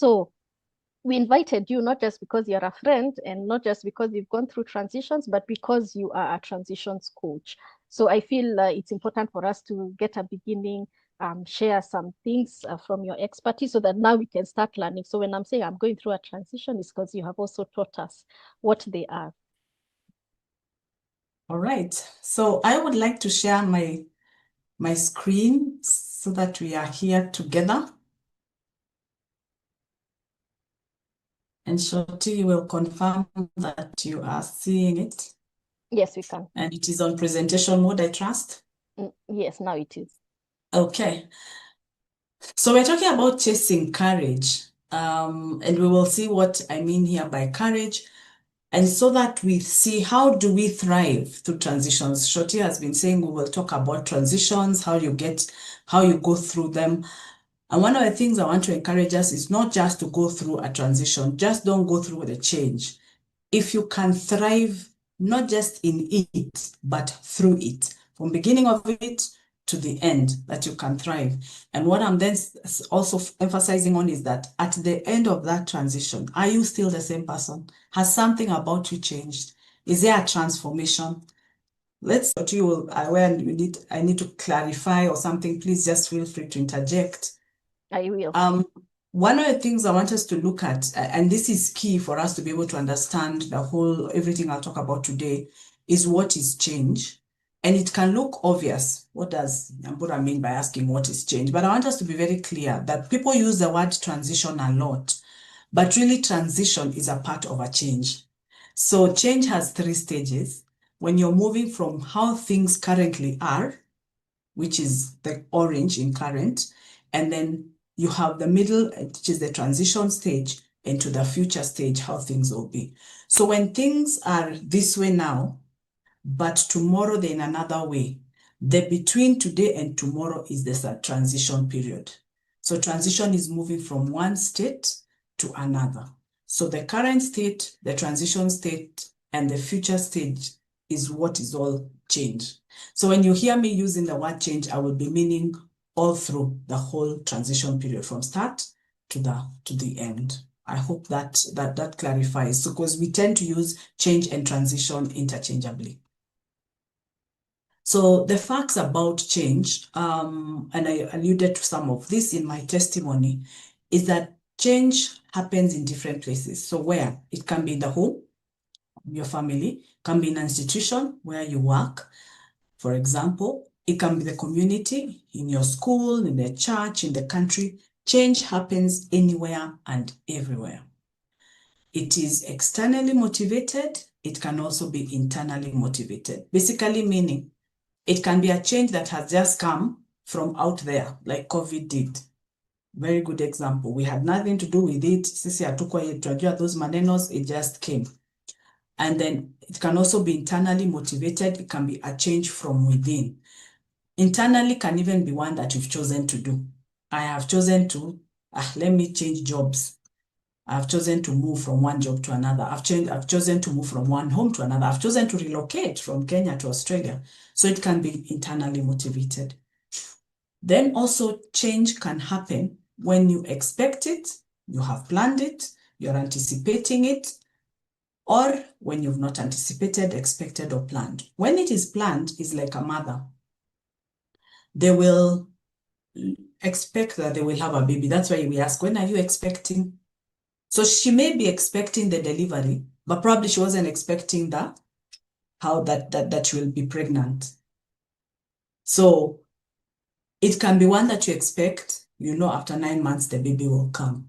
So we invited you not just because you're a friend and not just because you've gone through transitions, but because you are a transitions coach. So I feel it's important for us to get a beginning, share some things from your expertise so that now we can start learning. So when I'm saying I'm going through a transition, it's because you have also taught us what they are. All right. So I would like to share my screen so that we are here together. And Shoti, you will confirm that you are seeing it. Yes, we can. And it is on presentation mode, I trust. Yes, now it is. Okay. So we're talking about chasing courage. And we will see what I mean here by courage. And so that we see how do we thrive through transitions. Shoti has been saying we will talk about transitions, how you go through them. And one of the things I want to encourage us is not just to go through a transition, just don't go through the change. If you can thrive, not just in it, but through it, from beginning of it to the end, that you can thrive. And what I'm then also emphasizing on is that at the end of that transition, are you still the same person? Has something about you changed? Is there a transformation? Let's what you will where I need to clarify or something, please just feel free to interject. I will. One of the things I want us to look at, and this is key for us to be able to understand everything I'll talk about today, is what is change. And it can look obvious. What does Nyambura mean by asking what is change? But I want us to be very clear that people use the word transition a lot, but really transition is a part of a change. So change has 3 stages. When you're moving from how things currently are, which is the orange in current, and then you have the middle, which is the transition stage, into the future stage, how things will be. So when things are this way now, but tomorrow they're in another way, the between today and tomorrow is the transition period. So transition is moving from one state to another. So the current state, the transition state, and the future stage is what is all change. So when you hear me using the word change, I will be meaning all through the whole transition period from start to the end. I hope that clarifies, because we tend to use change and transition interchangeably. So the facts about change, and I alluded to some of this in my testimony, is that change happens in different places. So where? It can be in the home, your family, can be in an institution where you work. For example, it can be the community, in your school, in the church, in the country. Change happens anywhere and everywhere. It is externally motivated. It can also be internally motivated. Basically meaning it can be a change that has just come from out there, like COVID did. Very good example. We had nothing to do with it. Sisi hatukuwa tunajua those manenos, it just came. And then it can also be internally motivated. It can be a change from within. Internally can even be one that you've chosen to do. I have chosen to, let me change jobs. I've chosen to move from one job to another. I've chosen to move from one home to another. I've chosen to relocate from Kenya to Australia. So it can be internally motivated. Then also change can happen when you expect it, you have planned it, you're anticipating it, or when you've not anticipated, expected, or planned. When it is planned, it's like a mother. They will expect that they will have a baby. That's why we ask, when are you expecting? So she may be expecting the delivery, but probably she wasn't expecting that she will be pregnant. So it can be one that you expect, after 9 months, the baby will come.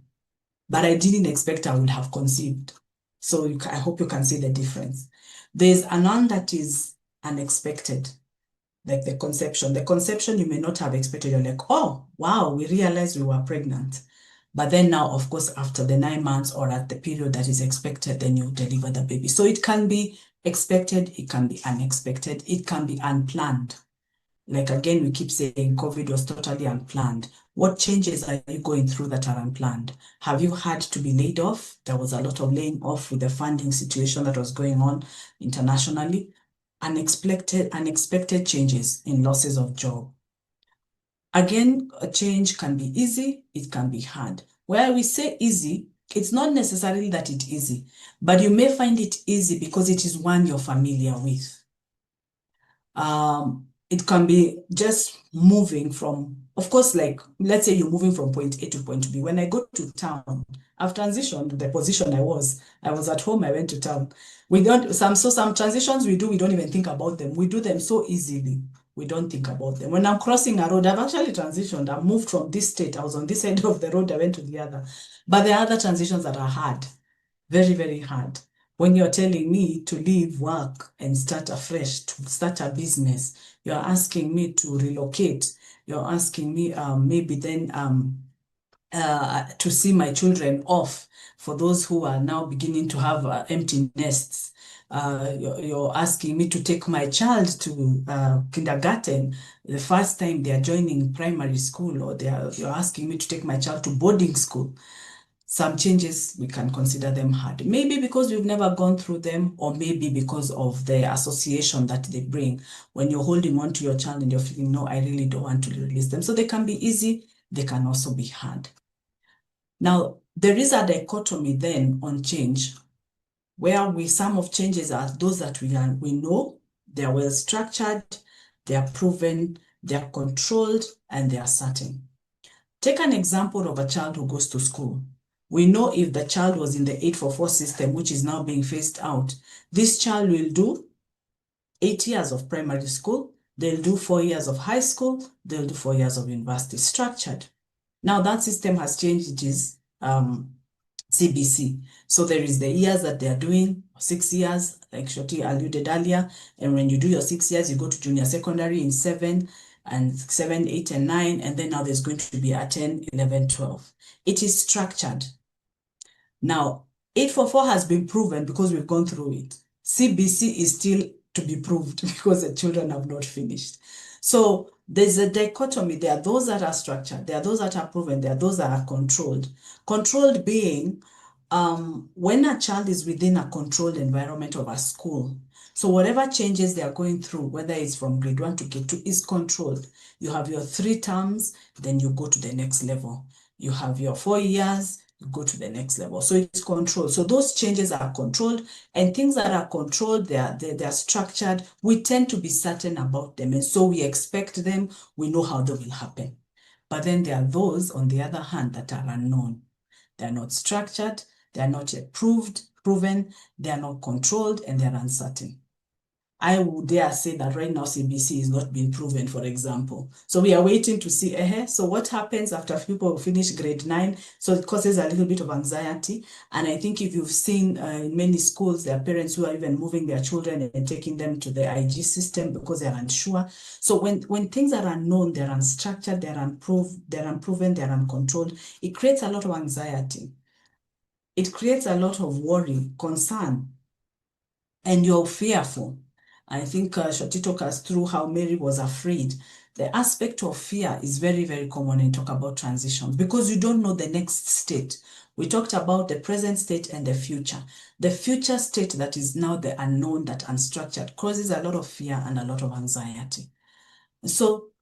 But I didn't expect I would have conceived. So I hope you can see the difference. There's one that is unexpected, like the conception. The conception you may not have expected. You're like, oh, wow, we realized we were pregnant. But then now, of course, after the 9 months or at the period that is expected, then you deliver the baby. So it can be expected, it can be unexpected, it can be unplanned. Like again, we keep saying COVID was totally unplanned. What changes are you going through that are unplanned? Have you had to be laid off? There was a lot of laying off with the funding situation that was going on internationally. Unexpected changes in losses of job. Again, a change can be easy, it can be hard. Where we say easy, it's not necessarily that it's easy, but you may find it easy because it is one you're familiar with. It can be just moving from, of course, like, let's say you're moving from point A to point B. When I go to town, I've transitioned the position I was at home, I went to town. Some transitions we don't even think about them. We do them so easily. We don't think about them. When I'm crossing a road, I've actually transitioned. I moved from this state. I was on this end of the road. I went to the other. But there are other transitions that are hard, very, very hard. When you're telling me to leave work and start afresh, to start a business, you're asking me to relocate. You're asking me maybe then to see my children off for those who are now beginning to have empty nests. You're asking me to take my child to kindergarten the first time they are joining primary school, or you're asking me to take my child to boarding school. Some changes, we can consider them hard. Maybe because we've never gone through them, or maybe because of the association that they bring. When you're holding on to your child and you're feeling, no, I really don't want to release them. So they can be easy, they can also be hard. Now, there is a dichotomy then on change, where some of changes are those that we know, they are well structured, they are proven, they are controlled, and they are certain. Take an example of a child who goes to school. We know if the child was in the 844 system, which is now being phased out, this child will do 8 years of primary school, they'll do 4 years of high school, they'll do 4 years of university, structured. Now that system has changed. It is CBC. So there is the years that they are doing, 6 years, like Shoti alluded earlier. And when you do your 6 years, you go to junior secondary in 7, 8, and 9. And then now there's going to be a 10, 11, 12. It is structured. Now, 844 has been proven because we've gone through it. CBC is still to be proved because the children have not finished. So there's a dichotomy. There are those that are structured, there are those that are proven, there are those that are controlled. Controlled being when a child is within a controlled environment of a school. So whatever changes they are going through, whether it's from grade 1 to grade 2, is controlled. You have your 3 terms, then you go to the next level. You have your 4 years, you go to the next level. So it's controlled. So those changes are controlled, and things that are controlled, they are structured. We tend to be certain about them, and so we expect them. We know how they will happen. But then there are those, on the other hand, that are unknown. They are not structured, they are not yet proven, they are not controlled, and they are uncertain. I would dare say that right now CBC is not being proven, for example. So we are waiting to see, so what happens after people finish grade 9? So it causes a little bit of anxiety. And I think if you've seen in many schools, there are parents who are even moving their children and taking them to the IG system because they're unsure. So when things are unknown, they're unstructured, they're unproven, they're uncontrolled, it creates a lot of anxiety. It creates a lot of worry, concern, and you're fearful. I think Shoti took us through how Mary was afraid. The aspect of fear is very, very common in talk about transitions because you don't know the next state. We talked about the present state and the future. The future state that is now the unknown, that unstructured, causes a lot of fear and a lot of anxiety. So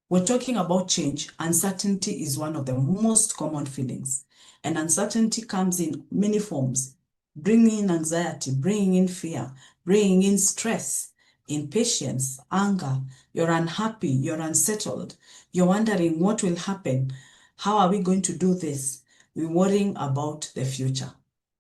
we're talking about change. Uncertainty is one of the most common feelings. And uncertainty comes in many forms, bringing in anxiety, bringing in fear, bringing in stress, impatience, anger. You're unhappy, you're unsettled. You're wondering what will happen. How are we going to do this? We're worrying about the future.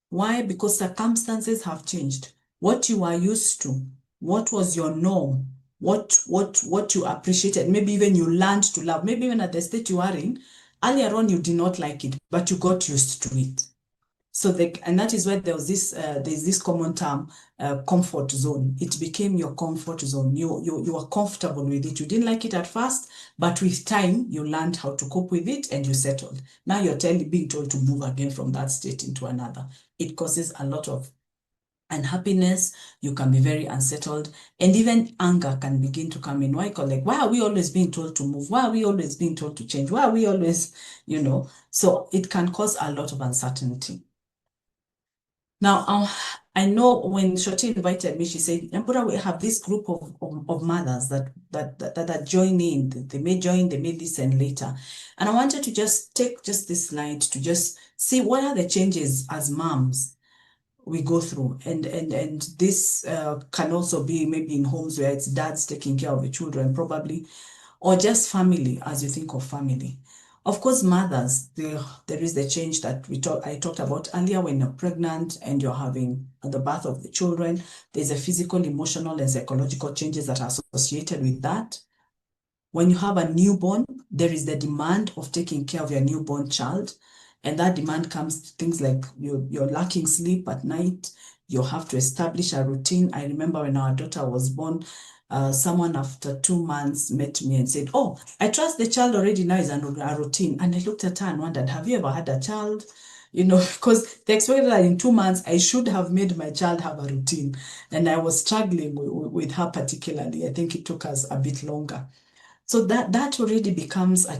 Why? Because circumstances have changed. What you are used to, what was your norm, what you appreciated, maybe even you learned to love, maybe even at the state you are in, earlier on you did not like it, but you got used to it. So and that is why there's this common term, comfort zone. It became your comfort zone. You are comfortable with it. You didn't like it at first, but with time you learned how to cope with it and you settled. Now you're being told to move again from that state into another. It causes a lot of unhappiness. You can be very unsettled, and even anger can begin to come in. Why are we always being told to move? Why are we always being told to change? Why are we always, so it can cause a lot of uncertainty. Now, I know when Shoti invited me, she said, Nyambura, we have this group of mothers that are joining. They may join, they may listen later. And I wanted to just take just this slide to just see what are the changes as moms we go through. And this can also be maybe in homes where it's dads taking care of the children, probably, or just family as you think of family. Of course, mothers, there is the change that I talked about earlier when you're pregnant and you're having the birth of the children. There's a physical, emotional, and psychological changes that are associated with that. When you have a newborn, there is the demand of taking care of your newborn child. And that demand comes to things like you're lacking sleep at night. You have to establish a routine. I remember when our daughter was born, someone after 2 months met me and said, oh, I trust the child already now is on a routine. And I looked at her and wondered, have you ever had a child? You know, because they expected that in 2 months, I should have made my child have a routine. And I was struggling with her particularly. I think it took us a bit longer. So that already becomes a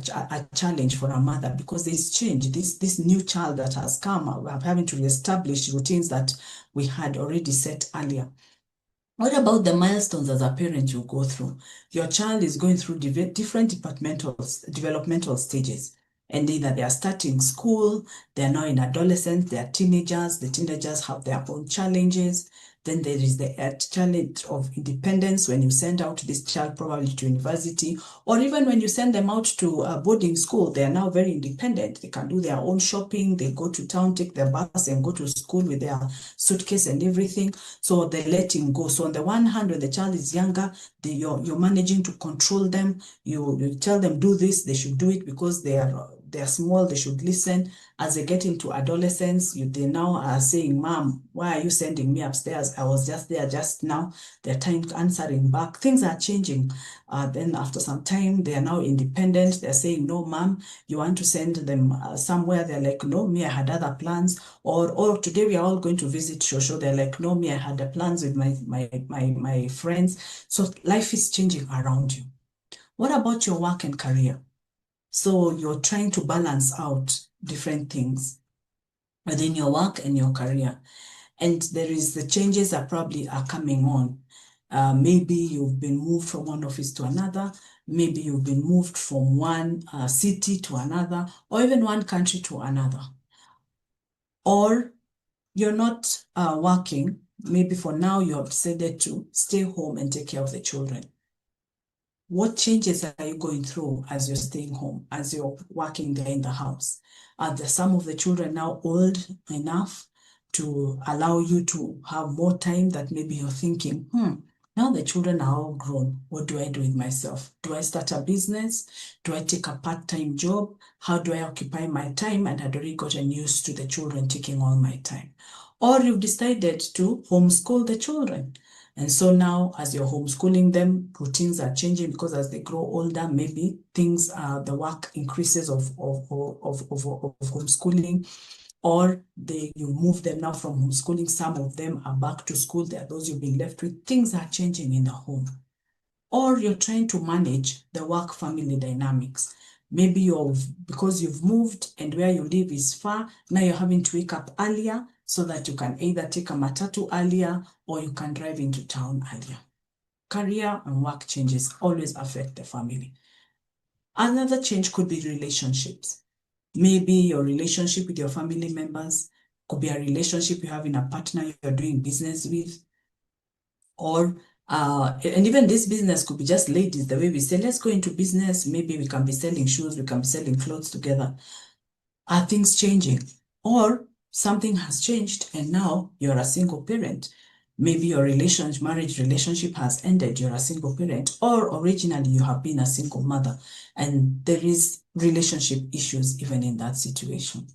challenge for a mother because there's change. This new child that has come, we're having to reestablish routines that we had already set earlier. What about the milestones as a parent you go through? Your child is going through different developmental stages. And either they are starting school, they are now in adolescence, they are teenagers, the teenagers have their own challenges. Then there is the challenge of independence when you send out this child probably to university, or even when you send them out to a boarding school, they are now very independent. They can do their own shopping, they go to town, take their bus and go to school with their suitcase and everything. So they're letting go. So on the one hand, when the child is younger, you're managing to control them. You tell them do this, they should do it because they're small, they should listen. As they get into adolescence, they now are saying, Mom, why are you sending me upstairs? I was just there just now. They're time answering back. Things are changing. Then after some time, they are now independent. They're saying, no, Mom, you want to send them somewhere. They're like, no, me, I had other plans. Or today we are all going to visit Shosho. They're like, no, me, I had the plans with my friends. So life is changing around you. What about your work and career? So you're trying to balance out different things within your work and your career. And there is the changes that probably are coming on. Maybe you've been moved from one office to another. Maybe you've been moved from one city to another, or even one country to another. Or you're not working. Maybe for now you have decided to stay home and take care of the children. What changes are you going through as you're staying home, as you're working there in the house? Are some of the children now old enough to allow you to have more time that maybe you're thinking, now the children are all grown. What do I do with myself? Do I start a business? Do I take a part-time job? How do I occupy my time? And I'd already gotten used to the children taking all my time. Or you've decided to homeschool the children. And so now, as you're homeschooling them, routines are changing because as they grow older, maybe the work increases of homeschooling, or you move them now from homeschooling. Some of them are back to school. There are those you've been left with. Things are changing in the home. Or you're trying to manage the work-family dynamics. Maybe because you've moved and where you live is far, now you're having to wake up earlier so that you can either take a matatu earlier or you can drive into town earlier. Career and work changes always affect the family. Another change could be relationships. Maybe your relationship with your family members could be a relationship you have in a partner you're doing business with, or and even this business could be just ladies, the way we say, let's go into business. Maybe we can be selling shoes, we can be selling clothes together. Are things changing? Or something has changed and now you're a single parent. Maybe your marriage relationship has ended, you're a single parent, or originally you have been a single mother and there is relationship issues even in that situation.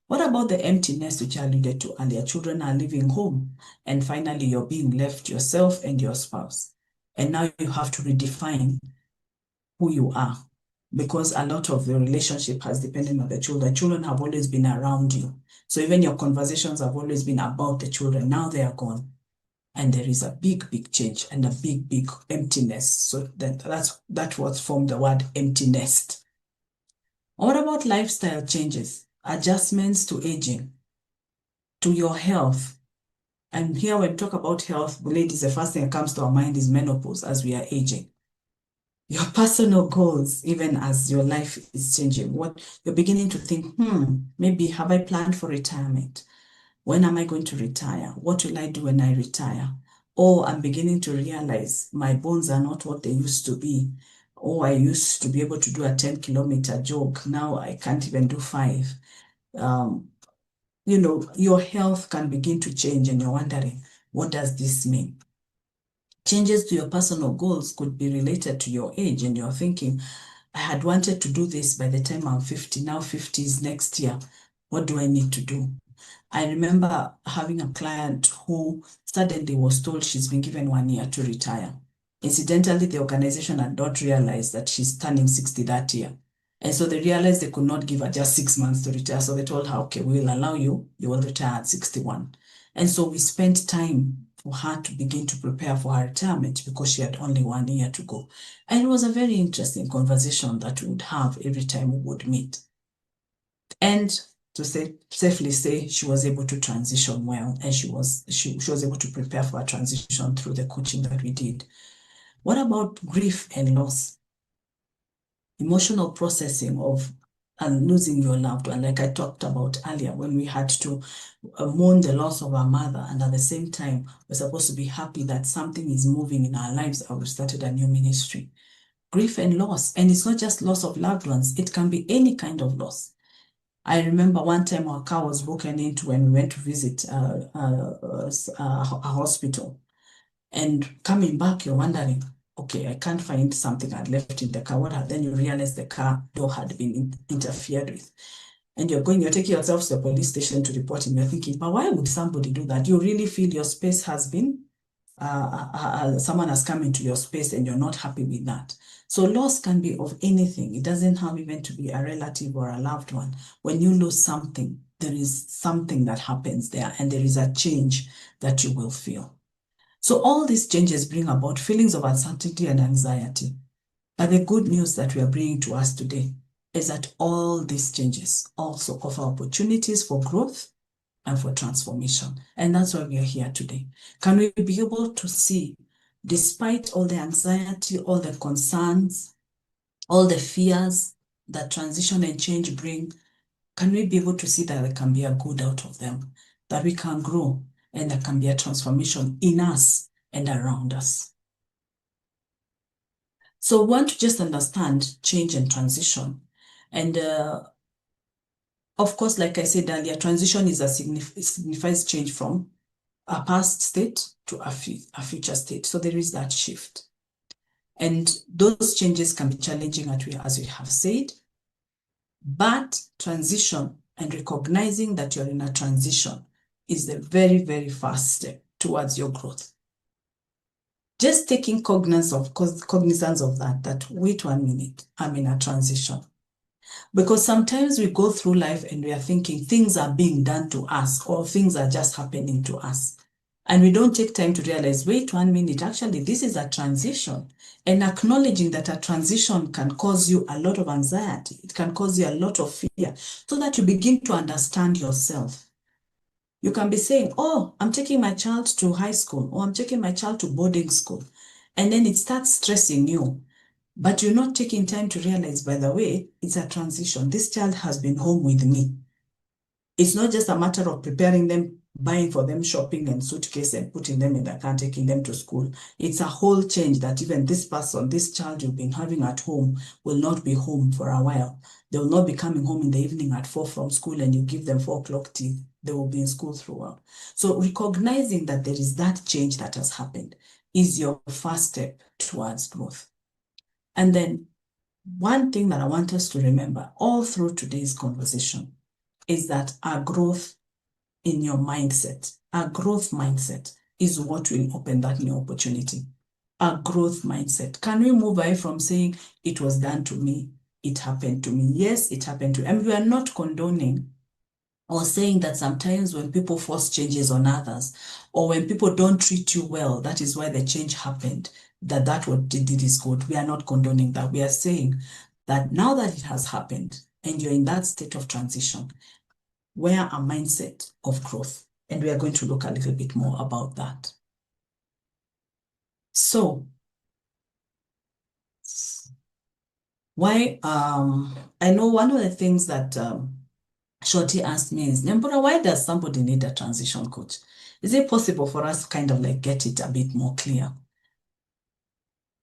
What about the emptiness which I alluded to earlier? Children are leaving home and finally you're being left yourself and your spouse. And now you have to redefine who you are because a lot of the relationship has depended on the children. Children have always been around you. So even your conversations have always been about the children. Now they are gone. And there is a big, big change and a big, big emptiness. So that's what formed the word empty nest. What about lifestyle changes, adjustments to aging, to your health, And here when we talk about health, ladies, the first thing that comes to our mind is menopause as we are aging. Your personal goals, even as your life is changing, what you're beginning to think, maybe have I planned for retirement? When am I going to retire? What will I do when I retire? Or I'm beginning to realize my bones are not what they used to be. Or I used to be able to do a 10-kilometer jog. Now I can't even do 5. Your health can begin to change and you're wondering, what does this mean? Changes to your personal goals could be related to your age and you're thinking, I had wanted to do this by the time I'm 50, now 50 is next year. What do I need to do? I remember having a client who suddenly was told she's been given 1 year to retire. Incidentally, the organization had not realized that she's turning 60 that year. And so they realized they could not give her just 6 months to retire. So they told her, okay, we'll allow you, you will retire at 61. And so we spent time for her to begin to prepare for her retirement because she had only 1 year to go. And it was a very interesting conversation that we would have every time we would meet. And to safely say she was able to transition well, and she was able to prepare for a transition through the coaching that we did. What about grief and loss? Emotional processing of losing your loved one, like I talked about earlier, when we had to mourn the loss of our mother, and at the same time, we're supposed to be happy that something is moving in our lives, and we've started a new ministry. Grief and loss, and it's not just loss of loved ones, it can be any kind of loss. I remember one time our car was broken into when we went to visit a hospital. And coming back, you're wondering, okay, I can't find something I'd left in the car. Then you realize the car door had been interfered with. And you're taking yourself to the police station to report, and you're thinking, but why would somebody do that? You really feel your space has been, someone has come into your space and you're not happy with that. So loss can be of anything. It doesn't have even to be a relative or a loved one. When you lose something, there is something that happens there and there is a change that you will feel. So all these changes bring about feelings of uncertainty and anxiety. But the good news that we are bringing to us today is that all these changes also offer opportunities for growth and for transformation. And that's why we are here today. Can we be able to see, despite all the anxiety, all the concerns, all the fears that transition and change bring, can we be able to see that there can be a good out of them, that we can grow and there can be a transformation in us and around us? So we want to just understand change and transition. And of course, like I said earlier, transition is signifies change from a past state to a future state. So there is that shift. And those changes can be challenging, as we have said, but transition and recognizing that you're in a transition is the very, very first step towards your growth. Just taking cognizance of that, wait 1 minute, I'm in a transition. Because sometimes we go through life and we are thinking things are being done to us or things are just happening to us. And we don't take time to realize, wait 1 minute, actually, this is a transition. And acknowledging that a transition can cause you a lot of anxiety. It can cause you a lot of fear, so that you begin to understand yourself. You can be saying, oh, I'm taking my child to high school, or I'm taking my child to boarding school. And then it starts stressing you. But you're not taking time to realize, by the way, it's a transition. This child has been home with me. It's not just a matter of preparing them, buying for them shopping and suitcase and putting them in the car, taking them to school. It's a whole change that even this child you've been having at home will not be home for a while. They will not be coming home in the evening at 4 from school and you give them 4 o'clock tea. They will be in school throughout. So recognizing that there is that change that has happened is your first step towards growth. And then one thing that I want us to remember all through today's conversation is that our growth in your mindset, our growth mindset is what will open that new opportunity. Our growth mindset. Can we move away from saying it was done to me, it happened to me? Yes, it happened to me. And we are not condoning or saying that sometimes when people force changes on others or when people don't treat you well, that is why the change happened, that what they did is good. We are not condoning that. We are saying that now that it has happened and you're in that state of transition, wear a mindset of growth. And we are going to look a little bit more about that. So, why, I know one of the things that Shorty asked me is, Nyambura, why does somebody need a transition coach? Is it possible for us to kind of like get it a bit more clear?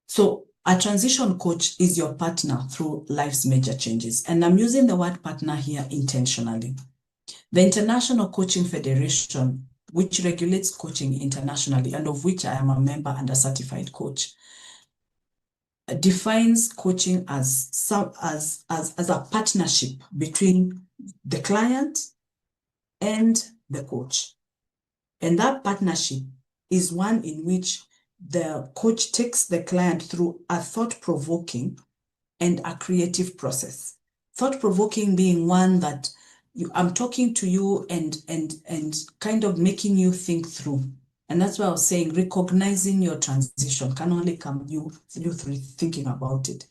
So a transition coach is your partner through life's major changes. And I'm using the word partner here intentionally. The International Coaching Federation, which regulates coaching internationally, and of which I am a member and a certified coach, defines coaching as a partnership between the client and the coach. And that partnership is one in which the coach takes the client through a thought-provoking and a creative process. Thought-provoking being one that I'm talking to you and kind of making you think through. And that's why I was saying recognizing your transition can only come you through thinking about it.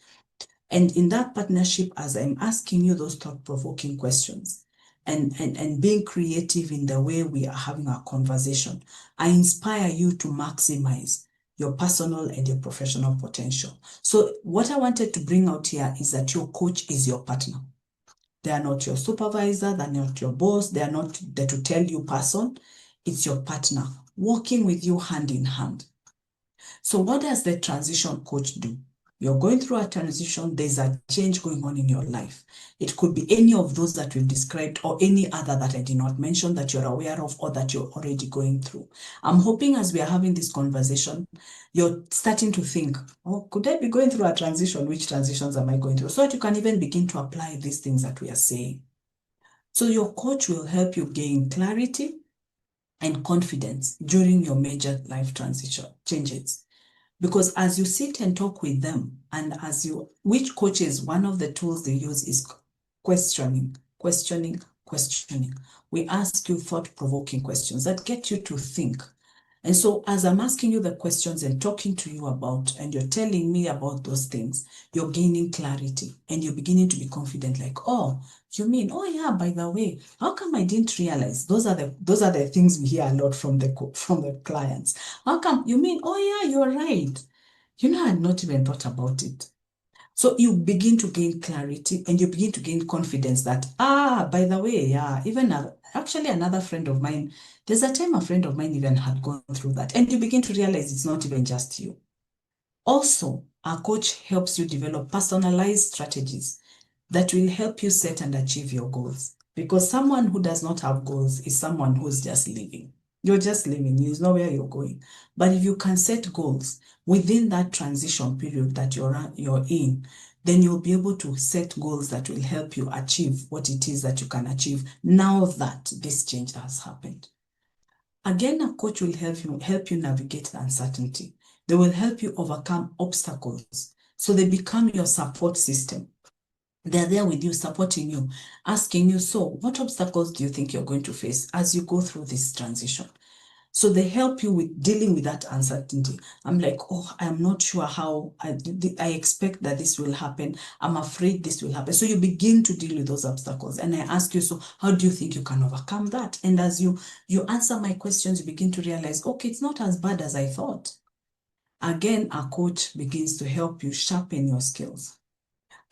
And in that partnership, as I'm asking you those thought-provoking questions and being creative in the way we are having our conversation, I inspire you to maximize your personal and your professional potential. So what I wanted to bring out here is that your coach is your partner. They are not your supervisor, they're not your boss, they are not the to tell you person. It's your partner, working with you hand in hand. So what does the transition coach do? You're going through a transition, there's a change going on in your life. It could be any of those that we've described or any other that I did not mention that you're aware of or that you're already going through. I'm hoping as we are having this conversation, you're starting to think, oh, could I be going through a transition? Which transitions am I going through? So that you can even begin to apply these things that we are saying. So your coach will help you gain clarity and confidence during your major life transition changes. Because as you sit and talk with them, and which coaches, one of the tools they use is questioning. We ask you thought-provoking questions that get you to think. And so as I'm asking you the questions and talking to you about, and you're telling me about those things, you're gaining clarity and you're beginning to be confident, like, oh, you mean, oh yeah, by the way, how come I didn't realize? Those are the things we hear a lot from the clients. How come, you mean, oh yeah, you're right. You know, I had not even thought about it. So you begin to gain clarity and you begin to gain confidence that, by the way, yeah, even actually another friend of mine, there's a time a friend of mine even had gone through that. And you begin to realize it's not even just you. Also, our coach helps you develop personalized strategies that will help you set and achieve your goals. Because someone who does not have goals is someone who's just living. You're just living, you know where you're going. But if you can set goals within that transition period that you're in, then you'll be able to set goals that will help you achieve what it is that you can achieve now that this change has happened. Again, a coach will help you navigate the uncertainty. They will help you overcome obstacles. So they become your support system. They're there with you, supporting you, asking you, so what obstacles do you think you're going to face as you go through this transition? So they help you with dealing with that uncertainty. I'm like, oh, I'm not sure how I expect that this will happen. I'm afraid this will happen. So you begin to deal with those obstacles. And I ask you, so how do you think you can overcome that? And as you answer my questions, you begin to realize, okay, it's not as bad as I thought. Again, a coach begins to help you sharpen your skills.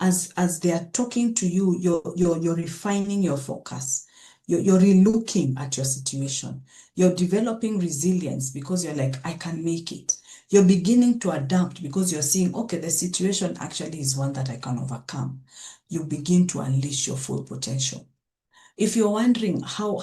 As they are talking to you, you're refining your focus. You're relooking at your situation. You're developing resilience because you're like, I can make it. You're beginning to adapt because you're seeing, okay, the situation actually is one that I can overcome. You begin to unleash your full potential. If you're wondering how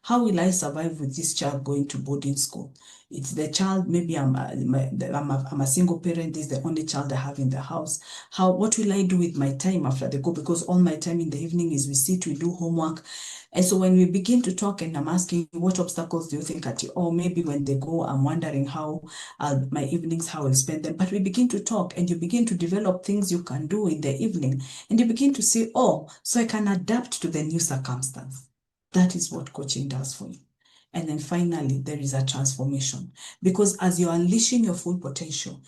will I survive with this child going to boarding school? It's the child, maybe I'm a single parent, this is the only child I have in the house. What will I do with my time after they go? Because all my time in the evening is we sit, we do homework. And so when we begin to talk and I'm asking, what obstacles do you think or maybe when they go, I'm wondering how my evenings, how I'll spend them. But we begin to talk and you begin to develop things you can do in the evening. And you begin to say, oh, so I can adapt to the new circumstance. That is what coaching does for you. And then finally, there is a transformation. Because as you're unleashing your full potential,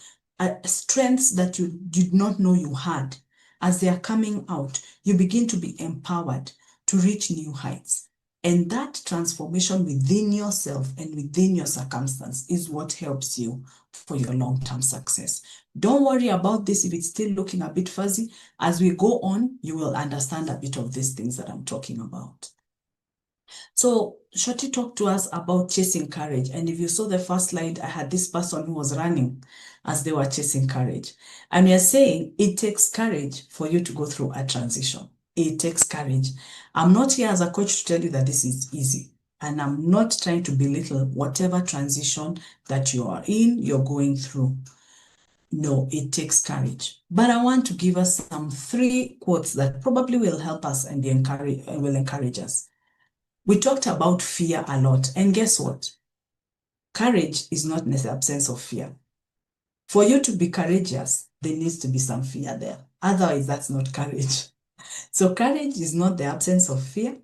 strengths that you did not know you had, as they are coming out, you begin to be empowered to reach new heights. And that transformation within yourself and within your circumstance is what helps you for your long-term success. Don't worry about this if it's still looking a bit fuzzy. As we go on, you will understand a bit of these things that I'm talking about. So Shoti talked to us about chasing courage. And if you saw the first slide, I had this person who was running as they were chasing courage. And we are saying it takes courage for you to go through a transition. It takes courage. I'm not here as a coach to tell you that this is easy. And I'm not trying to belittle whatever transition that you are in, you're going through. No, it takes courage. But I want to give us some 3 quotes that probably will help us and will encourage us. We talked about fear a lot. And guess what? Courage is not the absence of fear. For you to be courageous, there needs to be some fear there. Otherwise, that's not courage. So courage is not the absence of fear,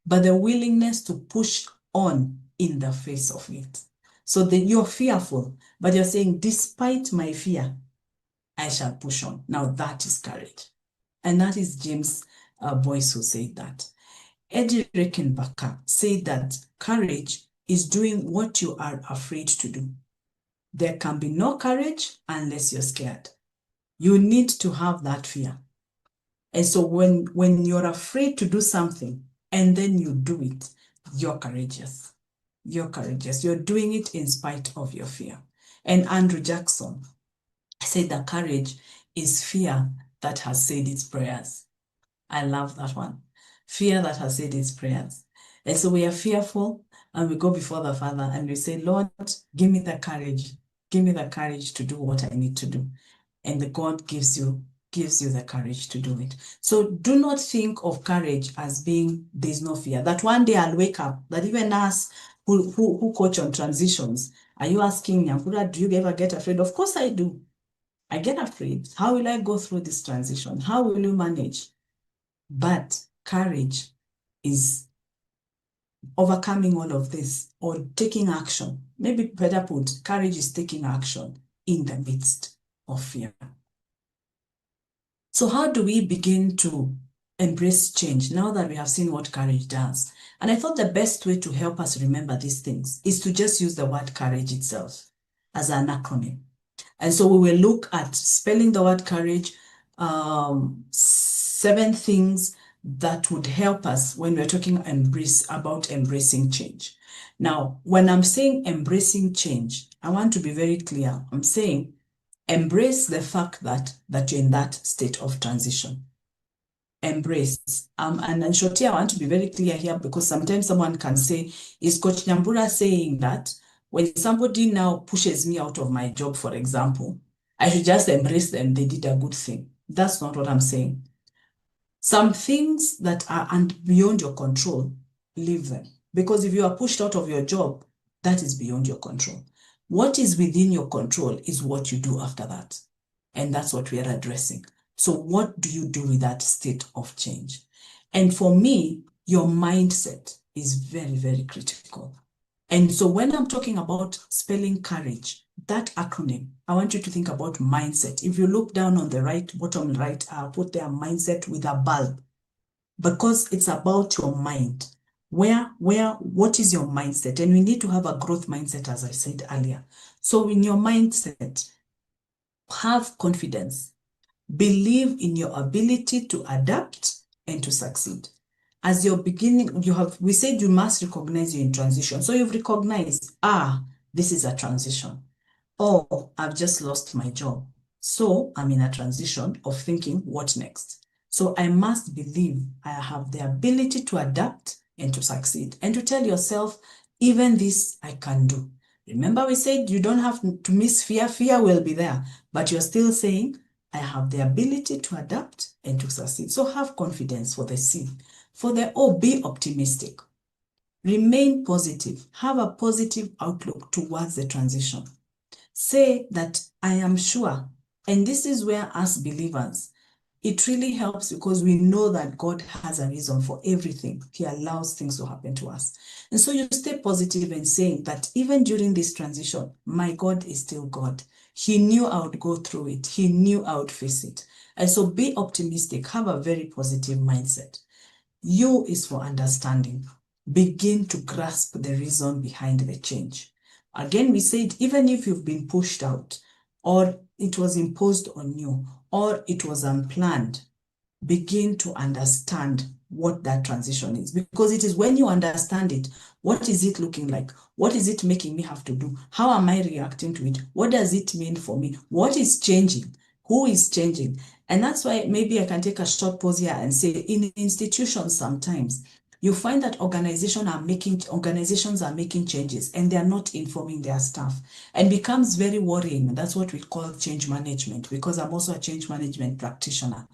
but the willingness to push on in the face of it. So that you're fearful, but you're saying, despite my fear, I shall push on. Now that is courage. And that is James Boyce who said that. Eddie Rickenbacker said that courage is doing what you are afraid to do. There can be no courage unless you're scared. You need to have that fear. And so when you're afraid to do something and then you do it, you're courageous. You're courageous. You're doing it in spite of your fear. And Andrew Jackson said that courage is fear that has said its prayers. I love that one. Fear that has said its prayers. And so we are fearful and we go before the Father and we say, Lord, give me the courage. Give me the courage to do what I need to do. And the God gives you the courage to do it. So do not think of courage as being there's no fear. That one day I'll wake up, that even us who coach on transitions, are you asking, Nyambura, do you ever get afraid? Of course I do. I get afraid. How will I go through this transition? How will you manage? But courage is overcoming all of this or taking action. Maybe better put, courage is taking action in the midst of fear. So how do we begin to embrace change now that we have seen what courage does? And I thought the best way to help us remember these things is to just use the word courage itself as an acronym. And so we will look at spelling the word courage, 7 things that would help us when we're talking about embracing change. Now, when I'm saying embracing change, I want to be very clear. I'm saying embrace the fact that you're in that state of transition. Embrace. And Shoti, I want to be very clear here because sometimes someone can say, is Coach Nyambura saying that when somebody now pushes me out of my job, for example, I should just embrace them, they did a good thing? That's not what I'm saying. Some things that are beyond your control, leave them. Because if you are pushed out of your job, that is beyond your control. What is within your control is what you do after that. And that's what we are addressing. So what do you do with that state of change? And for me, your mindset is very, very critical. And so when I'm talking about spelling courage, that acronym, I want you to think about mindset. If you look down on the right, bottom right, I'll put there mindset with a bulb because it's about your mind. What is your mindset? And we need to have a growth mindset, as I said earlier. So in your mindset, have confidence. Believe in your ability to adapt and to succeed. As you're beginning, we said you must recognize you're in transition. So you've recognized, this is a transition. Oh, I've just lost my job. So I'm in a transition of thinking, what next? So I must believe I have the ability to adapt and to succeed and to tell yourself, even this I can do. Remember we said you don't have to miss fear. Fear will be there, but you're still saying, I have the ability to adapt and to succeed. So have confidence for the C. For the O, be optimistic. Remain positive. Have a positive outlook towards the transition. Say that I am sure, and this is where us believers, it really helps because we know that God has a reason for everything. He allows things to happen to us. And so you stay positive and saying that even during this transition, my God is still God. He knew I would go through it. He knew I would face it. And so be optimistic. Have a very positive mindset. U is for understanding. begin to grasp the reason behind the change. Again, we said, even if you've been pushed out, or it was imposed on you, or it was unplanned, begin to understand what that transition is. Because it is when you understand it, what is it looking like? What is it making me have to do? How am I reacting to it? What does it mean for me? What is changing? Who is changing? And that's why maybe I can take a short pause here and say, in institutions sometimes, you find that organizations are making changes and they are not informing their staff, and becomes very worrying. That's what we call change management, because I'm also a change management practitioner.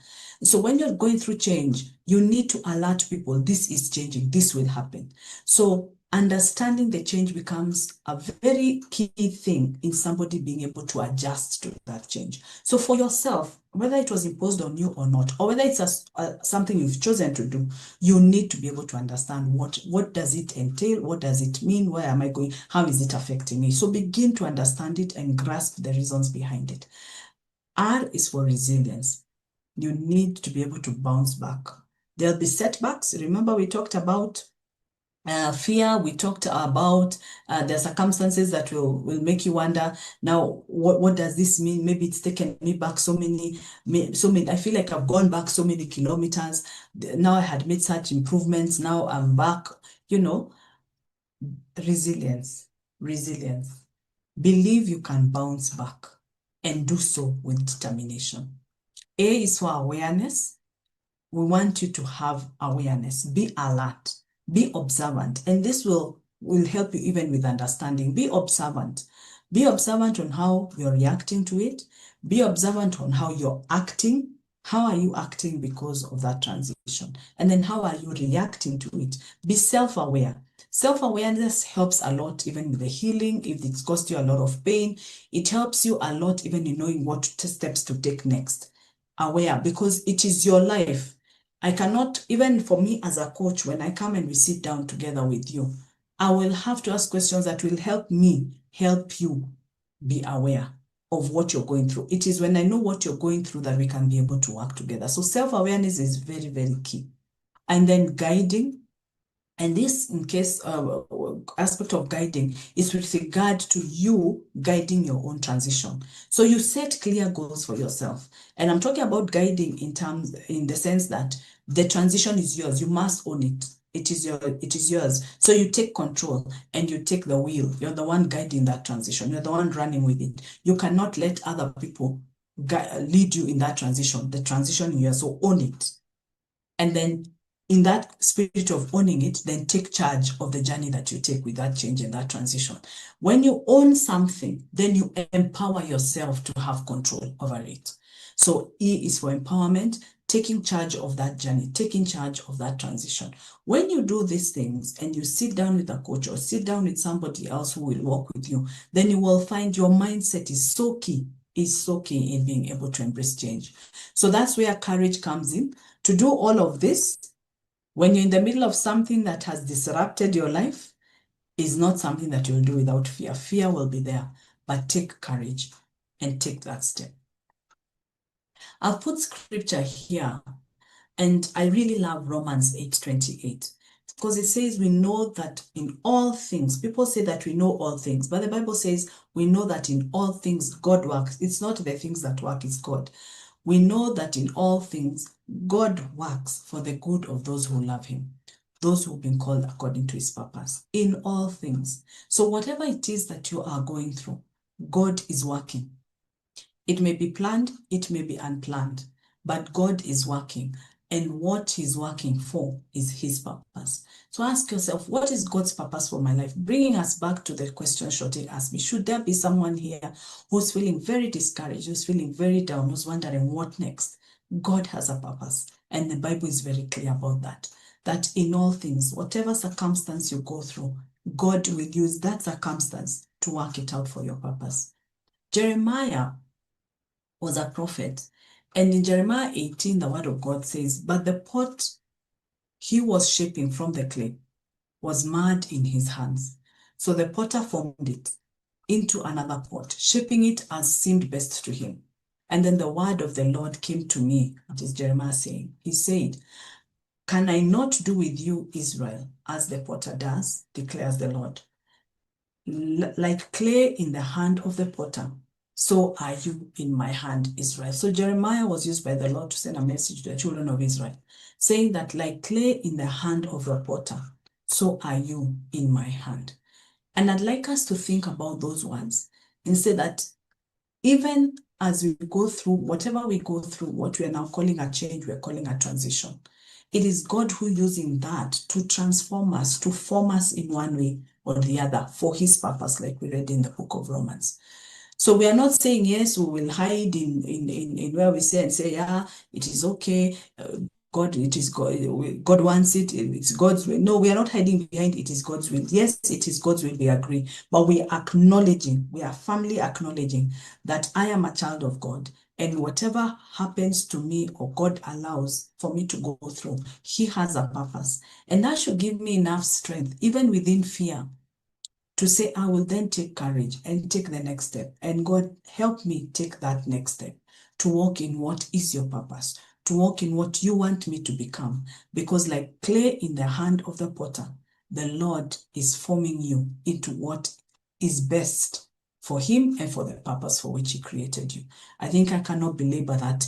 So when you're going through change, you need to alert people, this is changing, this will happen. So understanding the change becomes a very key thing in somebody being able to adjust to that change. So for yourself, whether it was imposed on you or not, or whether it's something you've chosen to do, you need to be able to understand what does it entail, what does it mean, where am I going, how is it affecting me? So begin to understand it and grasp the reasons behind it. R is for resilience. You need to be able to bounce back. There'll be setbacks. Remember, we talked about fear. We talked about the circumstances that will make you wonder, now, what does this mean? Maybe it's taken me back so many, I feel like I've gone back so many kilometers. Now I had made such improvements. Now I'm back, resilience. Believe you can bounce back and do so with determination. A is for awareness. We want you to have awareness, be alert, be observant, and this will help you even with understanding. Be observant. Be observant on how you're reacting to it. Be observant on how you're acting. How are you acting because of that transition? And then how are you reacting to it? Be self-aware. Self-awareness helps a lot even with the healing. If it's caused you a lot of pain, it helps you a lot even in knowing what steps to take next. Aware, because it is your life. I cannot, even for me as a coach, when I come and we sit down together with you, I will have to ask questions that will help me help you be aware of what you're going through. It is when I know what you're going through that we can be able to work together. So self-awareness is very, very key. And then guiding. And this, in case aspect of guiding, is with regard to you guiding your own transition. So you set clear goals for yourself. And I'm talking about guiding in the sense that the transition is yours. You must own it. It is yours. So you take control and you take the wheel. You're the one guiding that transition. You're the one running with it. You cannot let other people lead you in that transition. The transition is yours, so own it. And then in that spirit of owning it, then take charge of the journey that you take with that change and that transition. When you own something, then you empower yourself to have control over it. So E is for empowerment, taking charge of that journey, taking charge of that transition. When you do these things and you sit down with a coach or sit down with somebody else who will work with you, then you will find your mindset is so key in being able to embrace change. So that's where courage comes in. To do all of this, when you're in the middle of something that has disrupted your life, is not something that you'll do without fear. Fear will be there, but take courage and take that step. I've put scripture here, and I really love Romans 8:28, because it says we know that in all things, people say that we know all things, but the Bible says we know that in all things God works. It's not the things that work, it's God. We know that in all things, God works for the good of those who love him, those who've been called according to his purpose, in all things. So whatever it is that you are going through, God is working. It may be planned, it may be unplanned, but God is working. And what he's working for is his purpose. So ask yourself, what is God's purpose for my life? Bringing us back to the question Shorty asked me, should there be someone here who's feeling very discouraged, who's feeling very down, who's wondering what next? God has a purpose. And the Bible is very clear about that. That in all things, whatever circumstance you go through, God will use that circumstance to work it out for your purpose. Jeremiah was a prophet. And in Jeremiah 18, the word of God says, but the pot he was shaping from the clay was mud in his hands. So the potter formed it into another pot, shaping it as seemed best to him. And then the word of the Lord came to me, which is Jeremiah saying, he said, Can I not do with you, Israel, as the potter does, declares the Lord? Like clay in the hand of the potter, so are you in my hand, Israel. So Jeremiah was used by the Lord to send a message to the children of Israel, saying that like clay in the hand of the potter, so are you in my hand. And I'd like us to think about those words and say that even as we go through whatever we go through, what we are now calling a change, we're calling a transition. It is God who using that to transform us, to form us in one way or the other for his purpose, like we read in the book of Romans. So we are not saying, yes, we will hide in where we say and say, yeah, it is okay. God, it is God, God wants it, it's God's will. No, we are not hiding behind it is God's will. Yes, it is God's will, we agree. But we are acknowledging, we are firmly acknowledging that I am a child of God. And whatever happens to me or God allows for me to go through, he has a purpose. And that should give me enough strength, even within fear, to say, I will then take courage and take the next step. And God, help me take that next step to walk in what is your purpose, to walk in what you want me to become. Because like clay in the hand of the potter, the Lord is forming you into what is best for him and for the purpose for which he created you. I think I cannot belabor that